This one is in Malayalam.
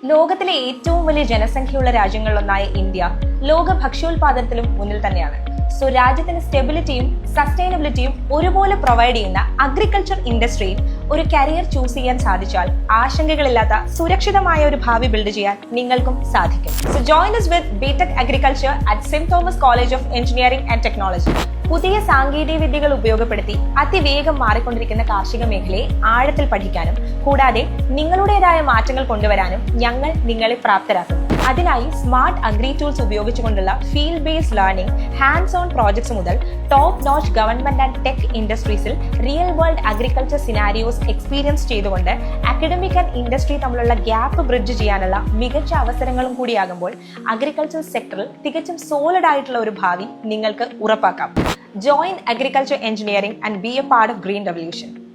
ലോകത്തിലെ ഏറ്റവും വലിയ ജനസംഖ്യയുള്ള രാജ്യങ്ങളിലൊന്നായ ഇന്ത്യ ലോക ഭക്ഷ്യോൽപാദനത്തിലും മുന്നിൽ തന്നെയാണ്. സോ രാജ്യത്തിന് സ്റ്റെബിലിറ്റിയും സസ്റ്റൈനബിലിറ്റിയും ഒരുപോലെ പ്രൊവൈഡ് ചെയ്യുന്ന അഗ്രികൾച്ചർ ഇൻഡസ്ട്രിയിൽ ഒരു കരിയർ ചൂസ് ചെയ്യാൻ സാധിച്ചാൽ ആശങ്കകളില്ലാത്ത സുരക്ഷിതമായ ഒരു ഭാവി ബിൽഡ് ചെയ്യാൻ നിങ്ങൾക്കും സാധിക്കും. So join us with BTech Agriculture at St. Thomas College of Engineering and Technology. പുതിയ സാങ്കേതിക വിദ്യകൾ ഉപയോഗപ്പെടുത്തി അതിവേഗം മാറിക്കൊണ്ടിരിക്കുന്ന കാർഷിക മേഖലയെ ആഴത്തിൽ പഠിക്കാനും കൂടാതെ നിങ്ങളുടേതായ മാറ്റങ്ങൾ കൊണ്ടുവരാനും ഞങ്ങൾ നിങ്ങളെ പ്രാപ്തരാക്കുന്നു. അതിനായി സ്മാർട്ട് അഗ്രി ടൂൾസ് ഉപയോഗിച്ചുകൊണ്ടുള്ള field based learning, hands on projects മുതൽ top notch government and tech ഇൻഡസ്ട്രീസിൽ real world agriculture scenarios experience ചെയ്തുകൊണ്ട് അക്കാഡമിക് ആൻഡ് ഇൻഡസ്ട്രി തമ്മിലുള്ള ഗ്യാപ്പ് ബ്രിഡ്ജ് ചെയ്യാനുള്ള മികച്ച അവസരങ്ങളും കൂടിയാകുമ്പോൾ അഗ്രികൾച്ചർ സെക്ടറിൽ തികച്ചും സോളിഡ് ആയിട്ടുള്ള ഒരു ഭാവി നിങ്ങൾക്ക് ഉറപ്പാക്കാം. Join agriculture engineering and be a part of green revolution.